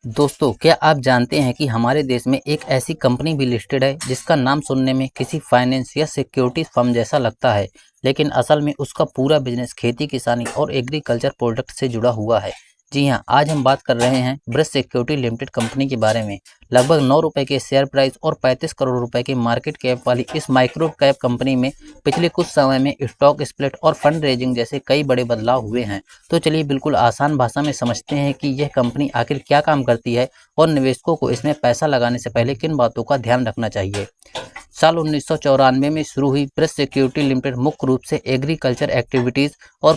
दोस्तों, क्या आप जानते हैं कि हमारे देश में एक ऐसी कंपनी भी लिस्टेड है जिसका नाम सुनने में किसी फाइनेंस या सिक्योरिटी फर्म जैसा लगता है, लेकिन असल में उसका पूरा बिजनेस खेती किसानी और एग्रीकल्चर प्रोडक्ट से जुड़ा हुआ है। जी हां, आज हम बात कर रहे हैं ब्रज सिक्योरिटी लिमिटेड कंपनी के बारे में। लगभग 9 रुपए के शेयर प्राइस और 35 करोड़ रुपए के मार्केट कैप वाली इस माइक्रो कैप कंपनी में पिछले कुछ समय में स्टॉक स्प्लिट और फंड रेजिंग जैसे कई बड़े बदलाव हुए हैं। तो चलिए बिल्कुल आसान भाषा में समझते हैं कि यह कंपनी आखिर क्या काम करती है और निवेशकों को इसमें पैसा लगाने से पहले किन बातों का ध्यान रखना चाहिए। साल 1994 में शुरू हुई ब्रज सिक्योरिटी लिमिटेड मुख्य रूप से एग्रीकल्चर एक्टिविटीज और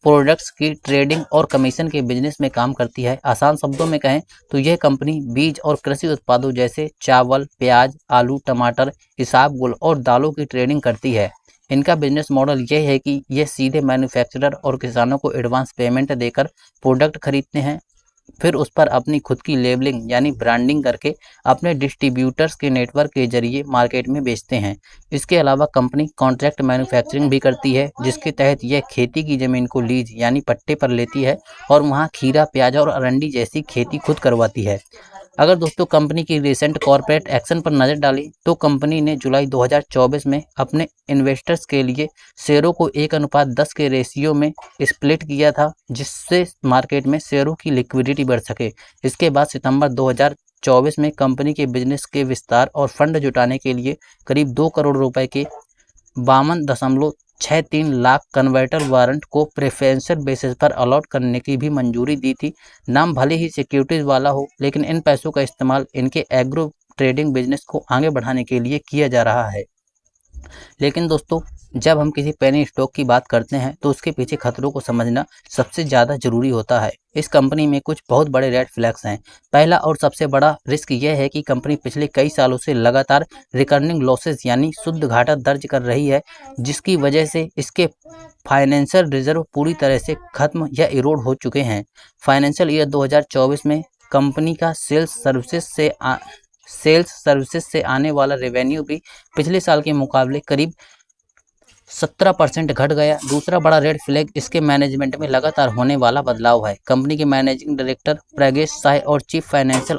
प्रोडक्ट्स की ट्रेडिंग और कमीशन के बिजनेस में काम करती है। आसान शब्दों में कहें तो यह कंपनी बीज और कृषि उत्पादों जैसे चावल, प्याज, आलू, टमाटर, इसबगोल और दालों की ट्रेडिंग करती है। इनका बिजनेस मॉडल यह है कि यह सीधे मैन्युफैक्चरर और किसानों को एडवांस पेमेंट देकर प्रोडक्ट खरीदते हैं, फिर उस पर अपनी खुद की लेबलिंग यानी ब्रांडिंग करके अपने डिस्ट्रीब्यूटर्स के नेटवर्क के जरिए मार्केट में बेचते हैं। इसके अलावा कंपनी कॉन्ट्रैक्ट मैन्युफैक्चरिंग भी करती है, जिसके तहत यह खेती की ज़मीन को लीज यानी पट्टे पर लेती है और वहां खीरा, प्याज और अरंडी जैसी खेती खुद करवाती है। अगर दोस्तों कंपनी की रिसेंट कॉर्पोरेट एक्शन पर नज़र डाली तो कंपनी ने जुलाई 2024 में अपने इन्वेस्टर्स के लिए शेयरों को 1:10 के रेशियो में स्प्लिट किया था, जिससे मार्केट में शेयरों की लिक्विडिटी बढ़ सके। इसके बाद सितंबर 2024 में कंपनी के बिजनेस के विस्तार और फंड जुटाने के लिए करीब 2 करोड़ रुपए के 52.63 लाख कन्वर्टर वारंट को प्रेफरेंशियल बेसिस पर अलॉट करने की भी मंजूरी दी थी। नाम भले ही सिक्योरिटीज वाला हो, लेकिन इन पैसों का इस्तेमाल इनके एग्रो ट्रेडिंग बिजनेस को आगे बढ़ाने के लिए किया जा रहा है। लेकिन दोस्तों, जब हम किसी पेनी स्टॉक की बात करते हैं तो उसके पीछे खतरों को समझना सबसे ज़्यादा जरूरी होता है। इस कंपनी में कुछ बहुत बड़े रेड फ्लैग्स हैं। पहला और सबसे बड़ा रिस्क यह है कि कंपनी पिछले कई सालों से लगातार रिकरिंग लॉसेस यानी शुद्ध घाटा दर्ज कर रही है, जिसकी वजह से इसके फाइनेंशियल रिजर्व पूरी तरह से खत्म या इरोड हो चुके हैं। फाइनेंशियल ईयर 2024 में कंपनी का सेल्स सर्विसेज से आने वाला रेवेन्यू भी पिछले साल के मुकाबले करीब 17% घट गया। दूसरा बड़ा रेड फ्लैग इसके मैनेजमेंट में लगातार होने वाला बदलाव है। कंपनी के मैनेजिंग डायरेक्टर प्रगेश साय और चीफ फाइनेंशियल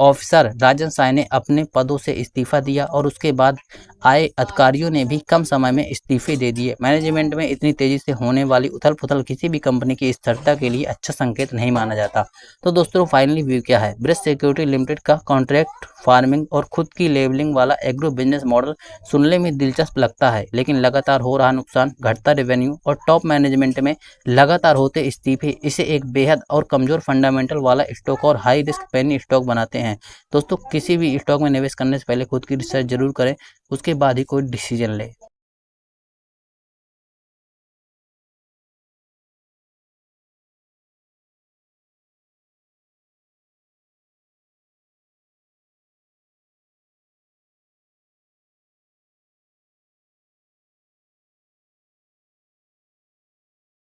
ऑफिसर राजन साय ने अपने पदों से इस्तीफा दिया और उसके बाद आए अधिकारियों ने भी कम समय में इस्तीफे दे दिए। मैनेजमेंट में इतनी तेजी से होने वाली उथल पुथल किसी भी कंपनी की स्थिरता के लिए अच्छा संकेत नहीं माना जाता। तो दोस्तों, फाइनली व्यू क्या है? ब्रज सिक्योरिटी लिमिटेड का कॉन्ट्रैक्ट फार्मिंग और खुद की लेबलिंग वाला एग्रो बिजनेस मॉडल सुनने में दिलचस्प लगता है, लेकिन लगातार हो रहा नुकसान, घटता रेवेन्यू और टॉप मैनेजमेंट में लगातार होते इस्तीफे इसे एक बेहद और कमजोर फंडामेंटल वाला स्टॉक और हाई रिस्क पेनी स्टॉक बनाते हैं। दोस्तों, किसी भी स्टॉक में निवेश करने से पहले खुद की रिसर्च जरूर करें, उसके बाद ही कोई डिसीजन लें।